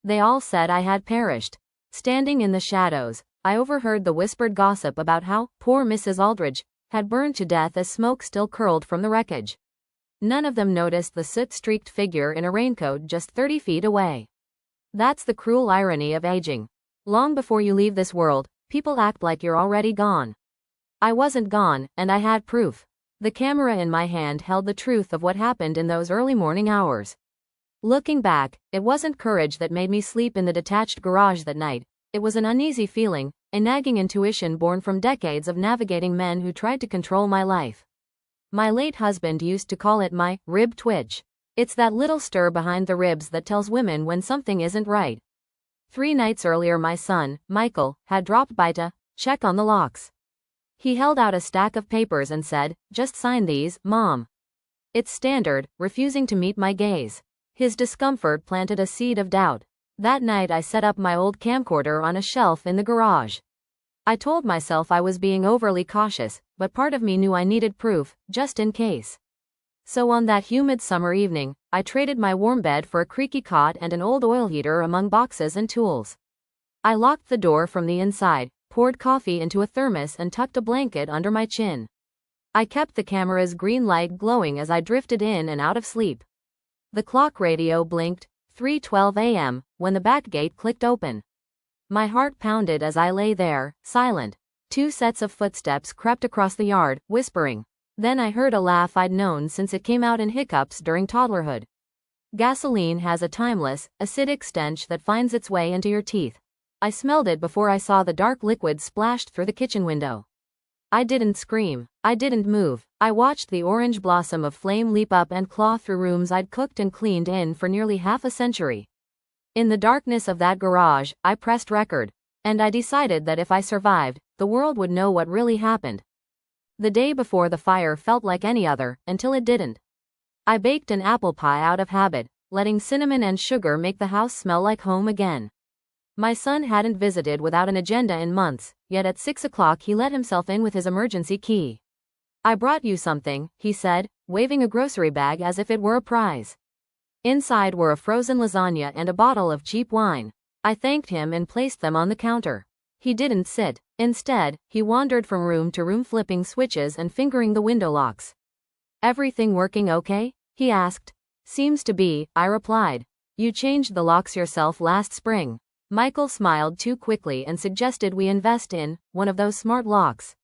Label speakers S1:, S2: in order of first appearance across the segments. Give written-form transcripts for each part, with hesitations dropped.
S1: They all said I had perished. Standing in the shadows, I overheard the whispered gossip about how poor Mrs. Aldridge had burned to death as smoke still curled from the wreckage. None of them noticed the soot-streaked figure in a raincoat just 30 feet away. That's the cruel irony of aging. Long before you leave this world, people act like you're already gone. I wasn't gone, and I had proof. The camera in my hand held the truth of what happened in those early morning hours. Looking back, it wasn't courage that made me sleep in the detached garage that night. It was an uneasy feeling, a nagging intuition born from decades of navigating men who tried to control my life. My late husband used to call it my rib twitch. It's that little stir behind the ribs that tells women when something isn't right. 3 nights earlier my son, Michael, had dropped by to check on the locks. He held out a stack of papers and said, "Just sign these, Mom." It's standard, refusing to meet my gaze. His discomfort planted a seed of doubt. That night I set up my old camcorder on a shelf in the garage. I told myself I was being overly cautious, but part of me knew I needed proof, just in case. So on that humid summer evening, I traded my warm bed for a creaky cot and an old oil heater among boxes and tools. I locked the door from the inside, poured coffee into a thermos and tucked a blanket under my chin. I kept the camera's green light glowing as I drifted in and out of sleep. The clock radio blinked, 3:12 a.m., when the back gate clicked open. My heart pounded as I lay there, silent. 2 sets of footsteps crept across the yard, whispering. Then I heard a laugh I'd known since it came out in hiccups during toddlerhood. Gasoline has a timeless, acidic stench that finds its way into your teeth. I smelled it before I saw the dark liquid splashed through the kitchen window. I didn't scream. I didn't move. I watched the orange blossom of flame leap up and claw through rooms I'd cooked and cleaned in for nearly half a century. In the darkness of that garage, I pressed record. And I decided that if I survived, the world would know what really happened. The day before the fire felt like any other, until it didn't. I baked an apple pie out of habit, letting cinnamon and sugar make the house smell like home again. My son hadn't visited without an agenda in months, yet at 6 o'clock he let himself in with his emergency key. "I brought you something," he said, waving a grocery bag as if it were a prize. Inside were a frozen lasagna and a bottle of cheap wine. I thanked him and placed them on the counter. He didn't sit. Instead, he wandered from room to room flipping switches and fingering the window locks. "Everything working okay?" he asked. "Seems to be," I replied. "You changed the locks yourself last spring." Michael smiled too quickly and suggested we invest in one of those smart locks.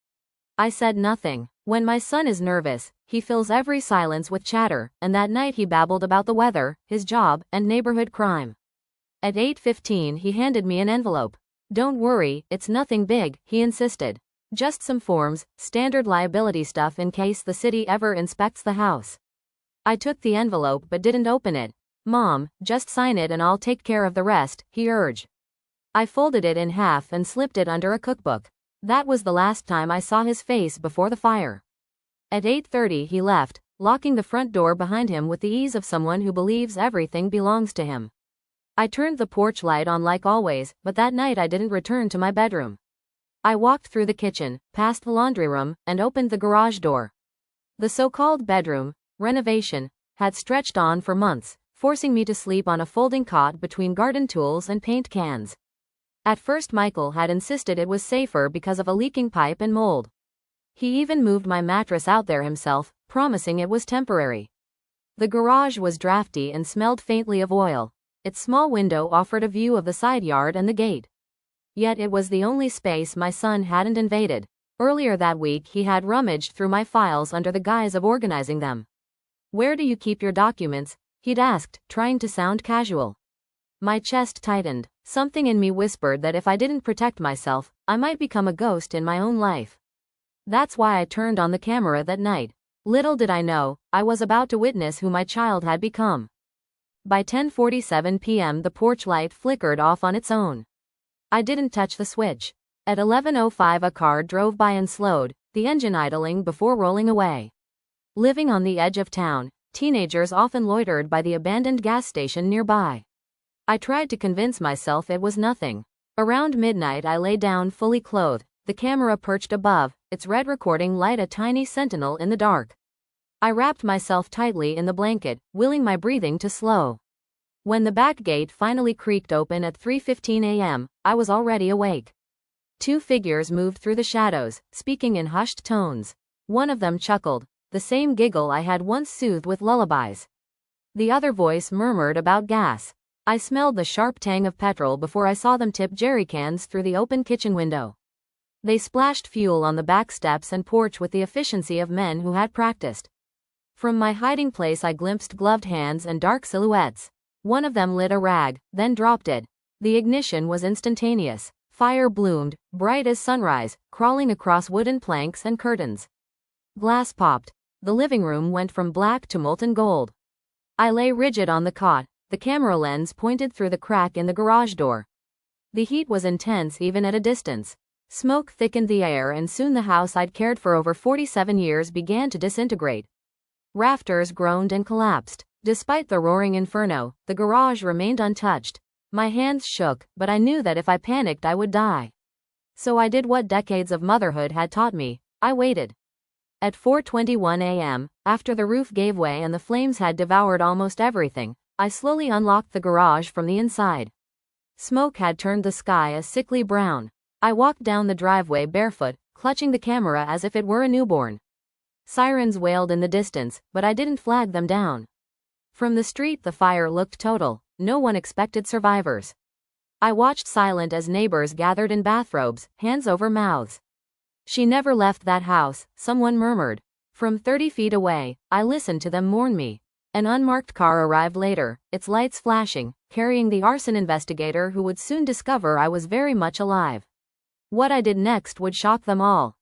S1: I said nothing. When my son is nervous, he fills every silence with chatter, and that night he babbled about the weather, his job, and neighborhood crime. At 8:15 he handed me an envelope. "Don't worry, it's nothing big," he insisted. "Just some forms, standard liability stuff in case the city ever inspects the house." I took the envelope but didn't open it. "Mom, just sign it and I'll take care of the rest," he urged. I folded it in half and slipped it under a cookbook. That was the last time I saw his face before the fire. At 8:30 he left, locking the front door behind him with the ease of someone who believes everything belongs to him. I turned the porch light on like always, but that night I didn't return to my bedroom. I walked through the kitchen, past the laundry room, and opened the garage door. The so-called bedroom renovation had stretched on for months, forcing me to sleep on a folding cot between garden tools and paint cans. At first Michael had insisted it was safer because of a leaking pipe and mold. He even moved my mattress out there himself, promising it was temporary. The garage was drafty and smelled faintly of oil. Its small window offered a view of the side yard and the gate. Yet it was the only space my son hadn't invaded. Earlier that week he had rummaged through my files under the guise of organizing them. "Where do you keep your documents?" he'd asked, trying to sound casual. My chest tightened. Something in me whispered that if I didn't protect myself, I might become a ghost in my own life. That's why I turned on the camera that night. Little did I know, I was about to witness who my child had become. By 10:47 p.m. the porch light flickered off on its own. I didn't touch the switch. At 11:05 a car drove by and slowed, the engine idling before rolling away. Living on the edge of town, teenagers often loitered by the abandoned gas station nearby. I tried to convince myself it was nothing. Around midnight I lay down fully clothed, the camera perched above, its red recording light a tiny sentinel in the dark. I wrapped myself tightly in the blanket, willing my breathing to slow. When the back gate finally creaked open at 3:15 a.m., I was already awake. Two figures moved through the shadows, speaking in hushed tones. One of them chuckled, the same giggle I had once soothed with lullabies. The other voice murmured about gas. I smelled the sharp tang of petrol before I saw them tip jerry cans through the open kitchen window. They splashed fuel on the back steps and porch with the efficiency of men who had practiced. From my hiding place I glimpsed gloved hands and dark silhouettes. One of them lit a rag, then dropped it. The ignition was instantaneous. Fire bloomed, bright as sunrise, crawling across wooden planks and curtains. Glass popped. The living room went from black to molten gold. I lay rigid on the cot, the camera lens pointed through the crack in the garage door. The heat was intense even at a distance. Smoke thickened the air and soon the house I'd cared for over 47 years began to disintegrate. Rafters groaned and collapsed. Despite the roaring inferno, the garage remained untouched. My hands shook, but I knew that if I panicked I would die. So I did what decades of motherhood had taught me. I waited. At 4:21 a.m., after the roof gave way and the flames had devoured almost everything, I slowly unlocked the garage from the inside. Smoke had turned the sky a sickly brown. I walked down the driveway barefoot, clutching the camera as if it were a newborn. Sirens wailed in the distance, but I didn't flag them down. From the street the fire looked total. No one expected survivors. I watched silent as neighbors gathered in bathrobes, hands over mouths. "She never left that house," someone murmured. From 30 feet away, I listened to them mourn me. An unmarked car arrived later, its lights flashing, carrying the arson investigator who would soon discover I was very much alive. What I did next would shock them all.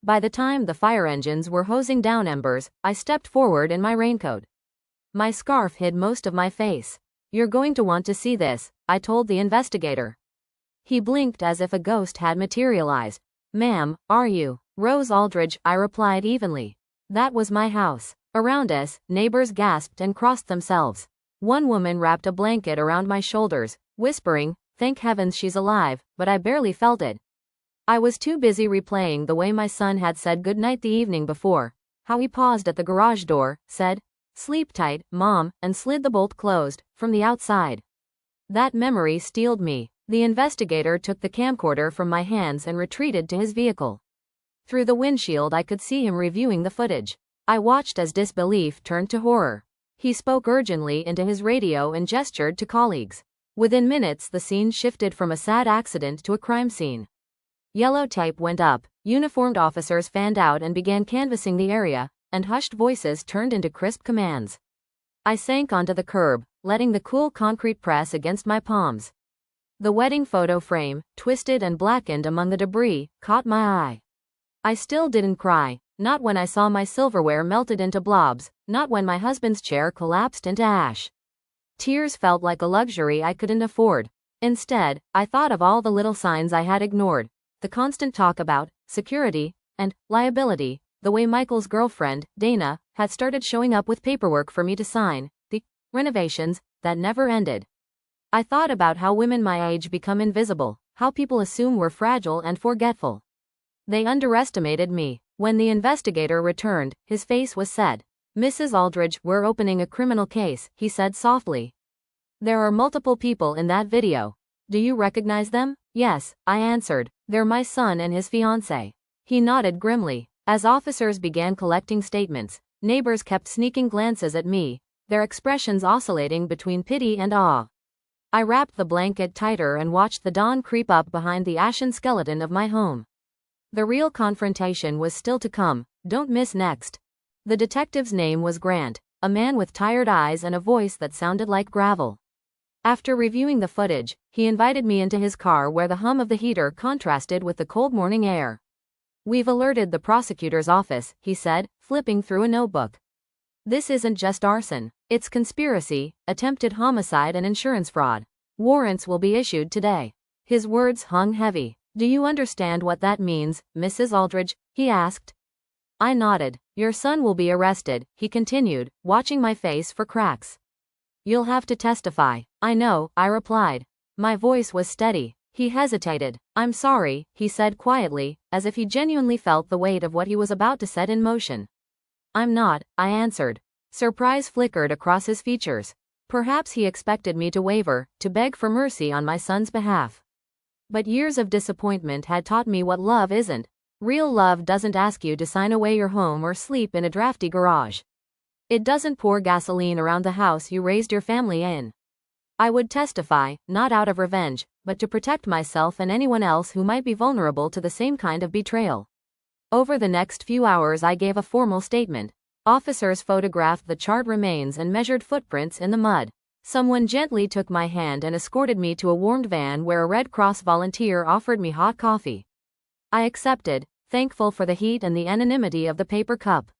S1: By the time the fire engines were hosing down embers, I stepped forward in my raincoat. My scarf hid most of my face. "You're going to want to see this," I told the investigator. He blinked as if a ghost had materialized. "Ma'am, are you Rose Aldridge?" I replied evenly. That was my house. Around us, neighbors gasped and crossed themselves. One woman wrapped a blanket around my shoulders, whispering, "Thank heavens she's alive," but I barely felt it. I was too busy replaying the way my son had said goodnight the evening before, how he paused at the garage door, said, "Sleep tight, Mom," and slid the bolt closed, from the outside. That memory steeled me. The investigator took the camcorder from my hands and retreated to his vehicle. Through the windshield I could see him reviewing the footage. I watched as disbelief turned to horror. He spoke urgently into his radio and gestured to colleagues. Within minutes the scene shifted from a sad accident to a crime scene. Yellow tape went up, uniformed officers fanned out and began canvassing the area, and hushed voices turned into crisp commands. I sank onto the curb, letting the cool concrete press against my palms. The wedding photo frame, twisted and blackened among the debris, caught my eye. I still didn't cry, not when I saw my silverware melted into blobs, not when my husband's chair collapsed into ash. Tears felt like a luxury I couldn't afford. Instead, I thought of all the little signs I had ignored. The constant talk about security and liability, the way Michael's girlfriend, Dana, had started showing up with paperwork for me to sign, the renovations that never ended. I thought about how women my age become invisible, how people assume we're fragile and forgetful. They underestimated me. When the investigator returned, his face was set. "Mrs. Aldridge, we're opening a criminal case," he said softly. "There are multiple people in that video. Do you recognize them?" "Yes," I answered. "They're my son and his fiancée." He nodded grimly. As officers began collecting statements, neighbors kept sneaking glances at me, their expressions oscillating between pity and awe. I wrapped the blanket tighter and watched the dawn creep up behind the ashen skeleton of my home. The real confrontation was still to come. Don't miss next. The detective's name was Grant, a man with tired eyes and a voice that sounded like gravel. After reviewing the footage, he invited me into his car where the hum of the heater contrasted with the cold morning air. "We've alerted the prosecutor's office," he said, flipping through a notebook. "This isn't just arson. It's conspiracy, attempted homicide and insurance fraud. Warrants will be issued today." His words hung heavy. "Do you understand what that means, Mrs. Aldridge?" he asked. I nodded. "Your son will be arrested," he continued, watching my face for cracks. "You'll have to testify." "I know," I replied. My voice was steady. He hesitated. "I'm sorry," he said quietly, as if he genuinely felt the weight of what he was about to set in motion. "I'm not," I answered. Surprise flickered across his features. Perhaps he expected me to waver, to beg for mercy on my son's behalf. But years of disappointment had taught me what love isn't. Real love doesn't ask you to sign away your home or sleep in a drafty garage. It doesn't pour gasoline around the house you raised your family in. I would testify, not out of revenge, but to protect myself and anyone else who might be vulnerable to the same kind of betrayal. Over the next few hours I gave a formal statement. Officers photographed the charred remains and measured footprints in the mud. Someone gently took my hand and escorted me to a warmed van where a Red Cross volunteer offered me hot coffee. I accepted, thankful for the heat and the anonymity of the paper cup.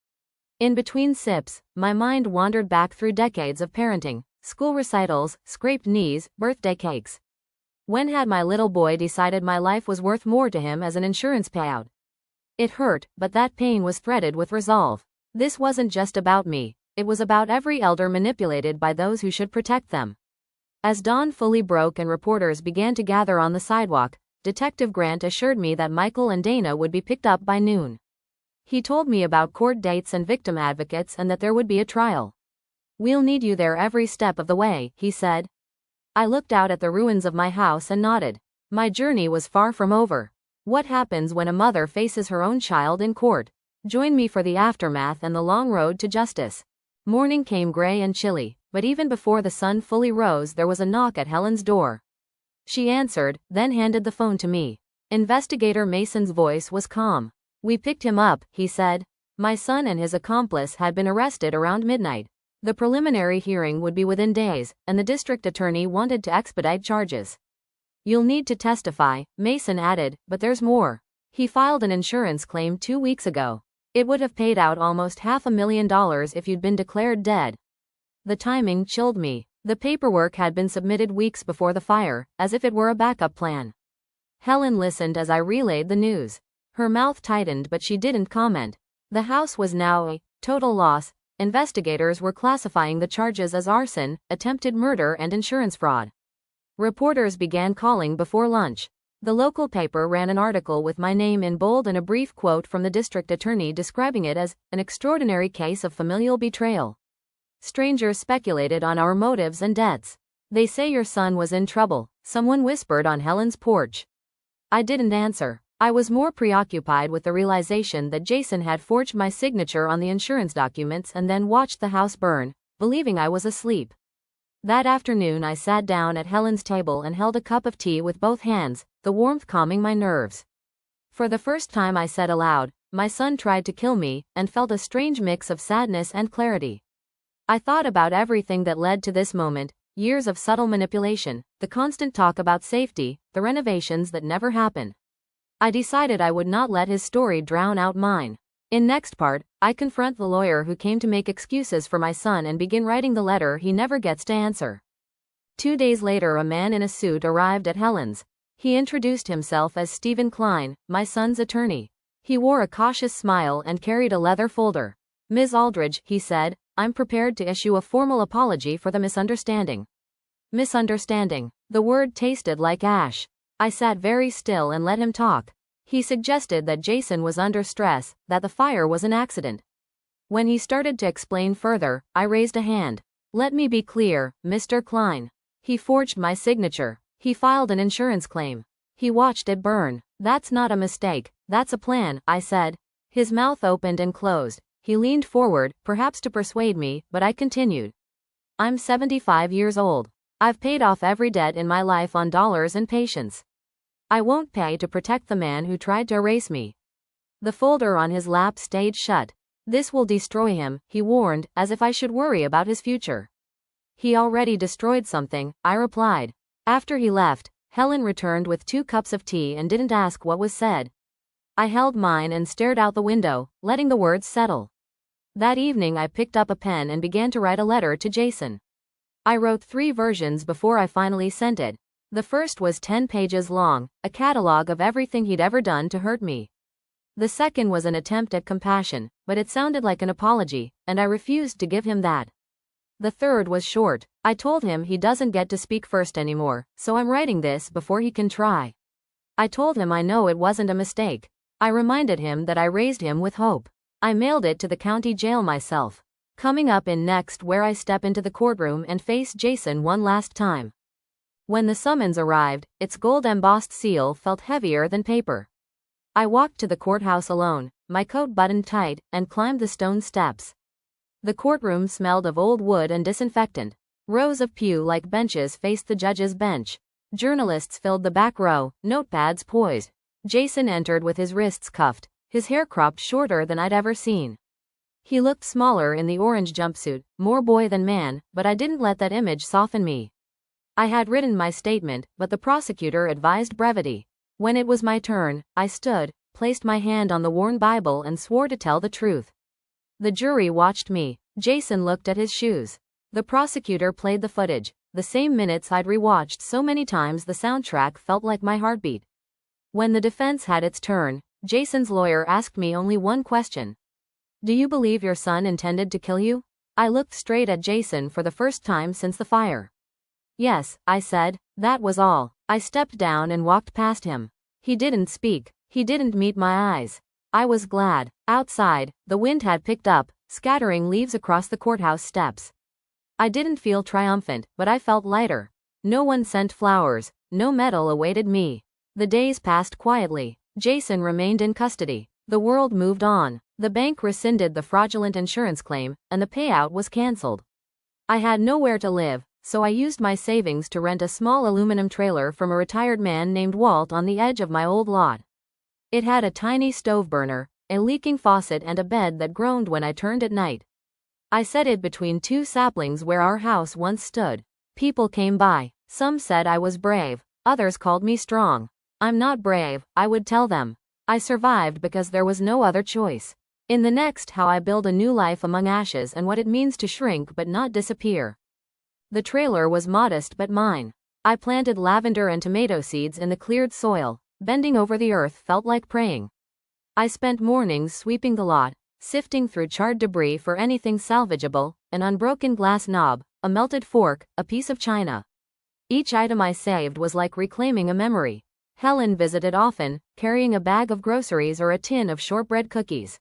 S1: In between sips, my mind wandered back through decades of parenting, school recitals, scraped knees, birthday cakes. When had my little boy decided my life was worth more to him as an insurance payout? It hurt, but that pain was threaded with resolve. This wasn't just about me, it was about every elder manipulated by those who should protect them. As dawn fully broke and reporters began to gather on the sidewalk, Detective Grant assured me that Michael and Dana would be picked up by noon. He told me about court dates and victim advocates and that there would be a trial. "We'll need you there every step of the way," he said. I looked out at the ruins of my house and nodded. My journey was far from over. What happens when a mother faces her own child in court? Join me for the aftermath and the long road to justice. Morning came gray and chilly, but even before the sun fully rose there was a knock at Helen's door. She answered, then handed the phone to me. Investigator Mason's voice was calm. "We picked him up," he said. My son and his accomplice had been arrested around midnight. The preliminary hearing would be within days, and the district attorney wanted to expedite charges. "You'll need to testify," Mason added, "but there's more. He filed an insurance claim 2 weeks ago. It would have paid out almost $500,000 if you'd been declared dead." The timing chilled me. The paperwork had been submitted weeks before the fire, as if it were a backup plan. Helen listened as I relayed the news. Her mouth tightened but she didn't comment. The house was now a total loss. Investigators were classifying the charges as arson, attempted murder and insurance fraud. Reporters began calling before lunch. The local paper ran an article with my name in bold and a brief quote from the district attorney describing it as an extraordinary case of familial betrayal. Strangers speculated on our motives and debts. "They say your son was in trouble," someone whispered on Helen's porch. I didn't answer. I was more preoccupied with the realization that Jason had forged my signature on the insurance documents and then watched the house burn, believing I was asleep. That afternoon I sat down at Helen's table and held a cup of tea with both hands, the warmth calming my nerves. For the first time I said aloud, "My son tried to kill me," and felt a strange mix of sadness and clarity. I thought about everything that led to this moment, years of subtle manipulation, the constant talk about safety, the renovations that never happened. I decided I would not let his story drown out mine. In next part, I confront the lawyer who came to make excuses for my son and begin writing the letter he never gets to answer. 2 days later a man in a suit arrived at Helen's. He introduced himself as Stephen Klein, my son's attorney. He wore a cautious smile and carried a leather folder. "Ms. Aldridge," he said, "I'm prepared to issue a formal apology for the misunderstanding." Misunderstanding. The word tasted like ash. I sat very still and let him talk. He suggested that Jason was under stress, that the fire was an accident. When he started to explain further, I raised a hand. "Let me be clear, Mr. Klein. He forged my signature. He filed an insurance claim. He watched it burn. That's not a mistake, that's a plan," I said. His mouth opened and closed. He leaned forward, perhaps to persuade me, but I continued. "I'm 75 years old. I've paid off every debt in my life on dollars and patience. I won't pay to protect the man who tried to erase me." The folder on his lap stayed shut. "This will destroy him," he warned, as if I should worry about his future. "He already destroyed something," I replied. After he left, Helen returned with 2 cups of tea and didn't ask what was said. I held mine and stared out the window, letting the words settle. That evening I picked up a pen and began to write a letter to Jason. I wrote 3 versions before I finally sent it. The first was 10 pages long, a catalog of everything he'd ever done to hurt me. The second was an attempt at compassion, but it sounded like an apology, and I refused to give him that. The third was short. I told him he doesn't get to speak first anymore, so I'm writing this before he can try. I told him I know it wasn't a mistake. I reminded him that I raised him with hope. I mailed it to the county jail myself. Coming up in next, where I step into the courtroom and face Jason one last time. When the summons arrived, its gold-embossed seal felt heavier than paper. I walked to the courthouse alone, my coat buttoned tight, and climbed the stone steps. The courtroom smelled of old wood and disinfectant. Rows of pew-like benches faced the judge's bench. Journalists filled the back row, notepads poised. Jason entered with his wrists cuffed, his hair cropped shorter than I'd ever seen. He looked smaller in the orange jumpsuit, more boy than man, but I didn't let that image soften me. I had written my statement, but the prosecutor advised brevity. When it was my turn, I stood, placed my hand on the worn Bible and swore to tell the truth. The jury watched me. Jason looked at his shoes. The prosecutor played the footage, the same minutes I'd rewatched so many times the soundtrack felt like my heartbeat. When the defense had its turn, Jason's lawyer asked me only one question. Do you believe your son intended to kill you? I looked straight at Jason for the first time since the fire. Yes, I said, that was all. I stepped down and walked past him. He didn't speak. He didn't meet my eyes. I was glad. Outside, the wind had picked up, scattering leaves across the courthouse steps. I didn't feel triumphant, but I felt lighter. No one sent flowers. No medal awaited me. The days passed quietly. Jason remained in custody. The world moved on. The bank rescinded the fraudulent insurance claim, and the payout was cancelled. I had nowhere to live, so I used my savings to rent a small aluminum trailer from a retired man named Walt on the edge of my old lot. It had a tiny stove burner, a leaking faucet, and a bed that groaned when I turned at night. I set it between two saplings where our house once stood. People came by. Some said I was brave. Others called me strong. I'm not brave, I would tell them. I survived because there was no other choice. In the next, how I build a new life among ashes and what it means to shrink but not disappear. The trailer was modest but mine. I planted lavender and tomato seeds in the cleared soil. Bending over the earth felt like praying. I spent mornings sweeping the lot, sifting through charred debris for anything salvageable, an unbroken glass knob, a melted fork, a piece of china. Each item I saved was like reclaiming a memory. Helen visited often, carrying a bag of groceries or a tin of shortbread cookies.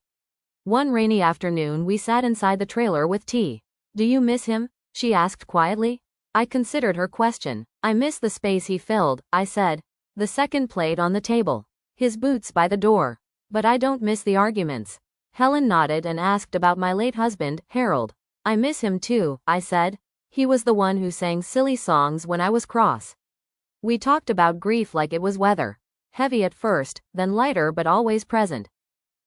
S1: One rainy afternoon we sat inside the trailer with tea. Do you miss him? She asked quietly. I considered her question. I miss the space he filled, I said. The second plate on the table. His boots by the door. But I don't miss the arguments. Helen nodded and asked about my late husband, Harold. I miss him too, I said. He was the one who sang silly songs when I was cross. We talked about grief like it was weather. Heavy at first, then lighter but always present.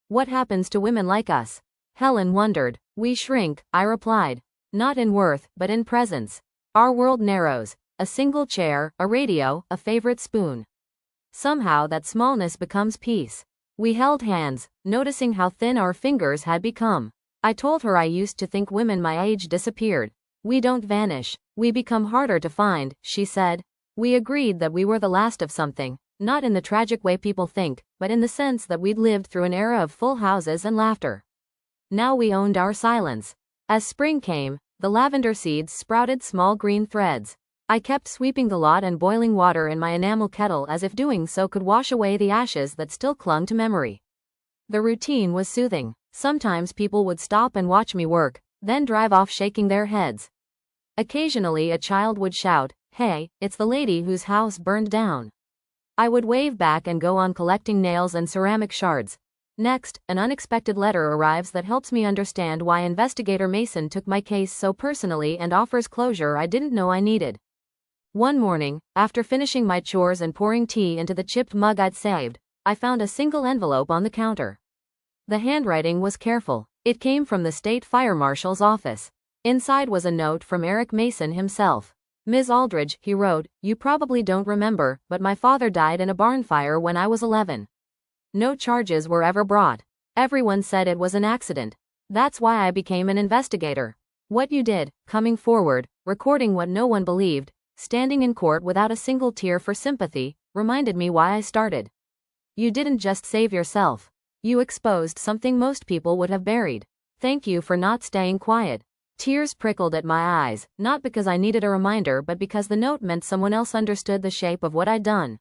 S1: What happens to women like us? Helen wondered. We shrink, I replied. Not in worth, but in presence. Our world narrows. A single chair, a radio, a favorite spoon. Somehow that smallness becomes peace. We held hands, noticing how thin our fingers had become. I told her I used to think women my age disappeared. We don't vanish. We become harder to find, she said. We agreed that we were the last of something. Not in the tragic way people think, but in the sense that we'd lived through an era of full houses and laughter. Now we owned our silence. As spring came, the lavender seeds sprouted small green threads. I kept sweeping the lot and boiling water in my enamel kettle as if doing so could wash away the ashes that still clung to memory. The routine was soothing. Sometimes people would stop and watch me work, then drive off shaking their heads. Occasionally a child would shout, "Hey, it's the lady whose house burned down." I would wave back and go on collecting nails and ceramic shards. Next, an unexpected letter arrives that helps me understand why Investigator Mason took my case so personally and offers closure I didn't know I needed. One morning, after finishing my chores and pouring tea into the chipped mug I'd saved, I found a single envelope on the counter. The handwriting was careful. It came from the state fire marshal's office. Inside was a note from Eric Mason himself. Ms. Aldridge, he wrote, you probably don't remember, but my father died in a barn fire when I was 11. No charges were ever brought. Everyone said it was an accident. That's why I became an investigator. What you did, coming forward, recording what no one believed, standing in court without a single tear for sympathy, reminded me why I started. You didn't just save yourself. You exposed something most people would have buried. Thank you for not staying quiet. Tears prickled at my eyes, not because I needed a reminder but because the note meant someone else understood the shape of what I'd done.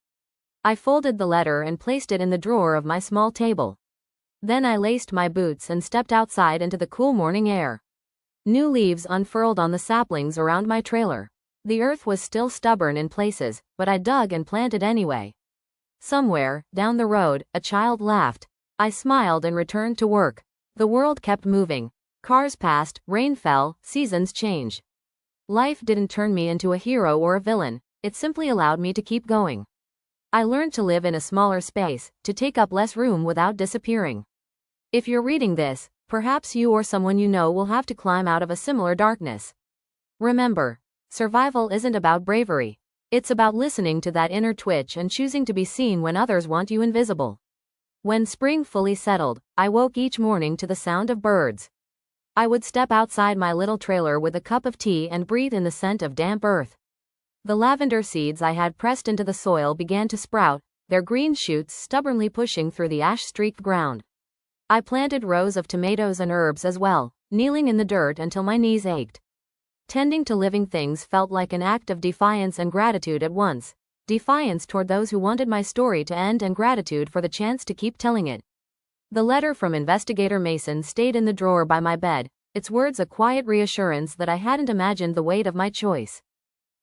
S1: I folded the letter and placed it in the drawer of my small table. Then I laced my boots and stepped outside into the cool morning air. New leaves unfurled on the saplings around my trailer. The earth was still stubborn in places, but I dug and planted anyway. Somewhere, down the road, a child laughed. I smiled and returned to work. The world kept moving. Cars passed, rain fell, seasons changed. Life didn't turn me into a hero or a villain, it simply allowed me to keep going. I learned to live in a smaller space, to take up less room without disappearing. If you're reading this, perhaps you or someone you know will have to climb out of a similar darkness. Remember, survival isn't about bravery. It's about listening to that inner twitch and choosing to be seen when others want you invisible. When spring fully settled, I woke each morning to the sound of birds. I would step outside my little trailer with a cup of tea and breathe in the scent of damp earth. The lavender seeds I had pressed into the soil began to sprout, their green shoots stubbornly pushing through the ash-streaked ground. I planted rows of tomatoes and herbs as well, kneeling in the dirt until my knees ached. Tending to living things felt like an act of defiance and gratitude at once. Defiance toward those who wanted my story to end and gratitude for the chance to keep telling it. The letter from Investigator Mason stayed in the drawer by my bed, its words a quiet reassurance that I hadn't imagined the weight of my choice.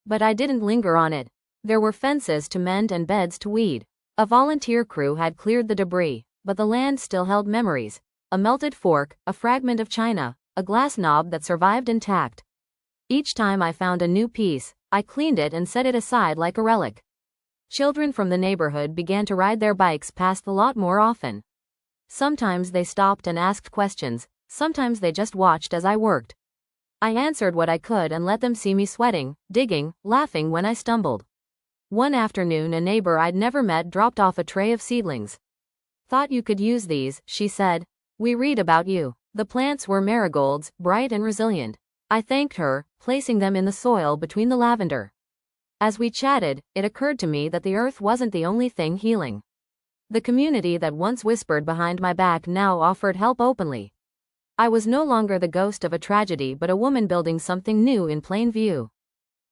S1: But I didn't linger on it. There were fences to mend and beds to weed. A volunteer crew had cleared the debris, but the land still held memories. A melted fork, a fragment of china, a glass knob that survived intact. Each time I found a new piece, I cleaned it and set it aside like a relic. Children from the neighborhood began to ride their bikes past the lot more often. Sometimes they stopped and asked questions, sometimes they just watched as I worked. I answered what I could and let them see me sweating, digging, laughing when I stumbled. One afternoon, a neighbor I'd never met dropped off a tray of seedlings. "Thought you could use these," she said. "We read about you." The plants were marigolds, bright and resilient. I thanked her, placing them in the soil between the lavender. As we chatted, it occurred to me that the earth wasn't the only thing healing. The community that once whispered behind my back now offered help openly. I was no longer the ghost of a tragedy but a woman building something new in plain view.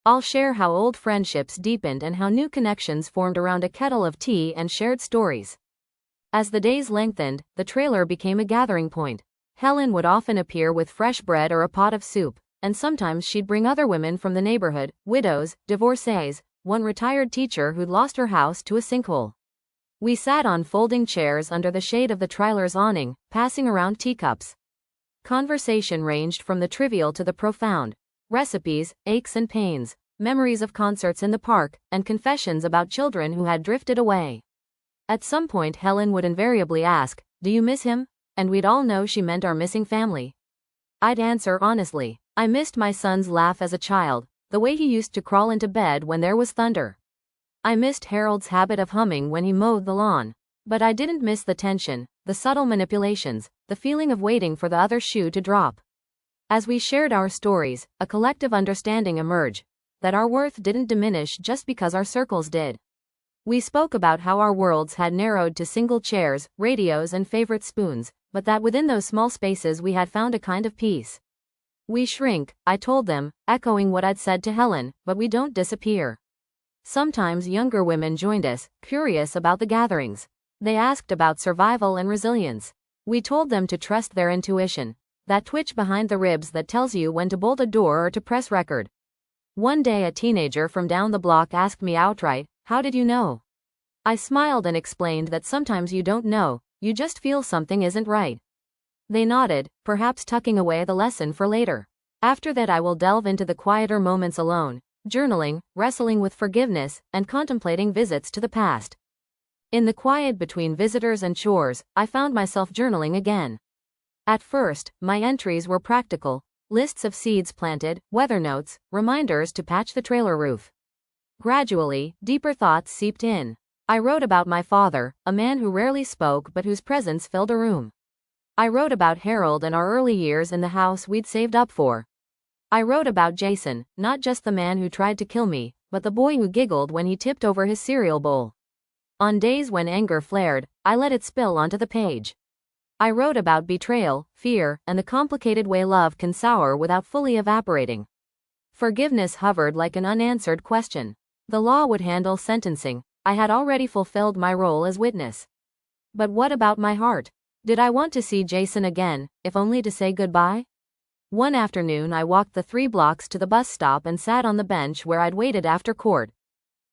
S1: I'll share how old friendships deepened and how new connections formed around a kettle of tea and shared stories. As the days lengthened, the trailer became a gathering point. Helen would often appear with fresh bread or a pot of soup, and sometimes she'd bring other women from the neighborhood, widows, divorcees, one retired teacher who'd lost her house to a sinkhole. We sat on folding chairs under the shade of the trailer's awning, passing around teacups. Conversation ranged from the trivial to the profound. Recipes, aches and pains, memories of concerts in the park, and confessions about children who had drifted away. At some point Helen would invariably ask, "Do you miss him?" And we'd all know she meant our missing family. I'd answer honestly, I missed my son's laugh as a child, the way he used to crawl into bed when there was thunder. I missed Harold's habit of humming when he mowed the lawn. But I didn't miss the tension, the subtle manipulations, the feeling of waiting for the other shoe to drop. As we shared our stories, a collective understanding emerged, that our worth didn't diminish just because our circles did. We spoke about how our worlds had narrowed to single chairs, radios and favorite spoons, but that within those small spaces we had found a kind of peace. We shrink, I told them, echoing what I'd said to Helen, but we don't disappear. Sometimes younger women joined us, curious about the gatherings. They asked about survival and resilience. We told them to trust their intuition, that twitch behind the ribs that tells you when to bolt a door or to press record. One day a teenager from down the block asked me outright, "How did you know?" I smiled and explained that sometimes you don't know, you just feel something isn't right. They nodded, perhaps tucking away the lesson for later. After that I will delve into the quieter moments alone, journaling, wrestling with forgiveness, and contemplating visits to the past. In the quiet between visitors and chores, I found myself journaling again. At first, my entries were practical, lists of seeds planted, weather notes, reminders to patch the trailer roof. Gradually, deeper thoughts seeped in. I wrote about my father, a man who rarely spoke but whose presence filled a room. I wrote about Harold and our early years in the house we'd saved up for. I wrote about Jason, not just the man who tried to kill me, but the boy who giggled when he tipped over his cereal bowl. On days when anger flared, I let it spill onto the page. I wrote about betrayal, fear, and the complicated way love can sour without fully evaporating. Forgiveness hovered like an unanswered question. The law would handle sentencing. I had already fulfilled my role as witness. But what about my heart? Did I want to see Jason again, if only to say goodbye? One afternoon I walked the 3 blocks to the bus stop and sat on the bench where I'd waited after court.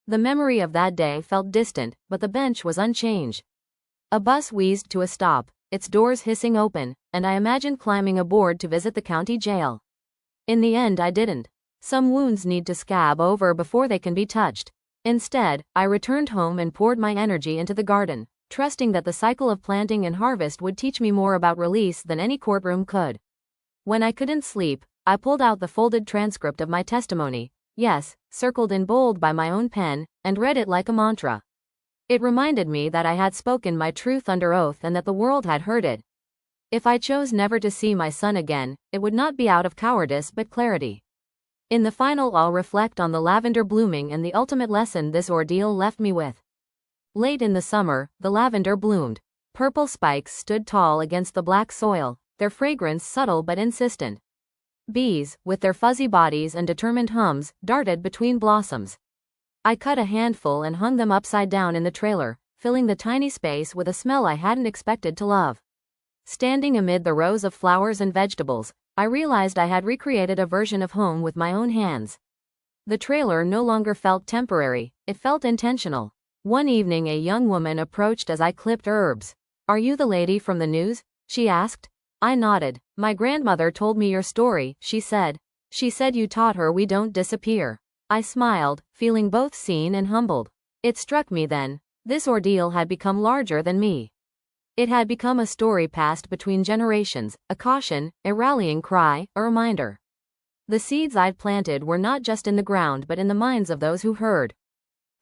S1: The memory of that day felt distant, but the bench was unchanged. A bus wheezed to a stop, its doors hissing open, and I imagined climbing aboard to visit the county jail. In the end I didn't. Some wounds need to scab over before they can be touched. Instead, I returned home and poured my energy into the garden, trusting that the cycle of planting and harvest would teach me more about release than any courtroom could. When I couldn't sleep, I pulled out the folded transcript of my testimony, yes, circled in bold by my own pen, and read it like a mantra. It reminded me that I had spoken my truth under oath and that the world had heard it. If I chose never to see my son again, it would not be out of cowardice but clarity. In the final, I'll reflect on the lavender blooming and the ultimate lesson this ordeal left me with. Late in the summer, the lavender bloomed. Purple spikes stood tall against the black soil, their fragrance subtle but insistent. Bees, with their fuzzy bodies and determined hums, darted between blossoms. I cut a handful and hung them upside down in the trailer, filling the tiny space with a smell I hadn't expected to love. Standing amid the rows of flowers and vegetables, I realized I had recreated a version of home with my own hands. The trailer no longer felt temporary, it felt intentional. One evening a young woman approached as I clipped herbs. "Are you the lady from the news?" she asked. I nodded. "My grandmother told me your story," she said. "She said you taught her we don't disappear." I smiled, feeling both seen and humbled. It struck me then. This ordeal had become larger than me. It had become a story passed between generations, a caution, a rallying cry, a reminder. The seeds I'd planted were not just in the ground but in the minds of those who heard.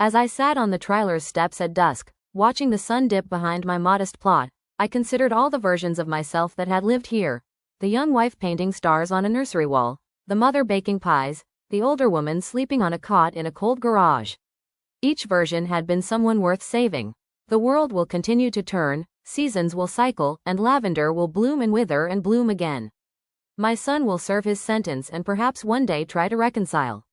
S1: As I sat on the trailer's steps at dusk, watching the sun dip behind my modest plot, I considered all the versions of myself that had lived here. The young wife painting stars on a nursery wall, the mother baking pies, the older woman sleeping on a cot in a cold garage. Each version had been someone worth saving. The world will continue to turn, seasons will cycle, and lavender will bloom and wither and bloom again. My son will serve his sentence and perhaps one day try to reconcile.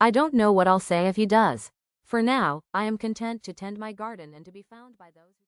S1: I don't know what I'll say if he does. For now, I am content to tend my garden and to be found by those who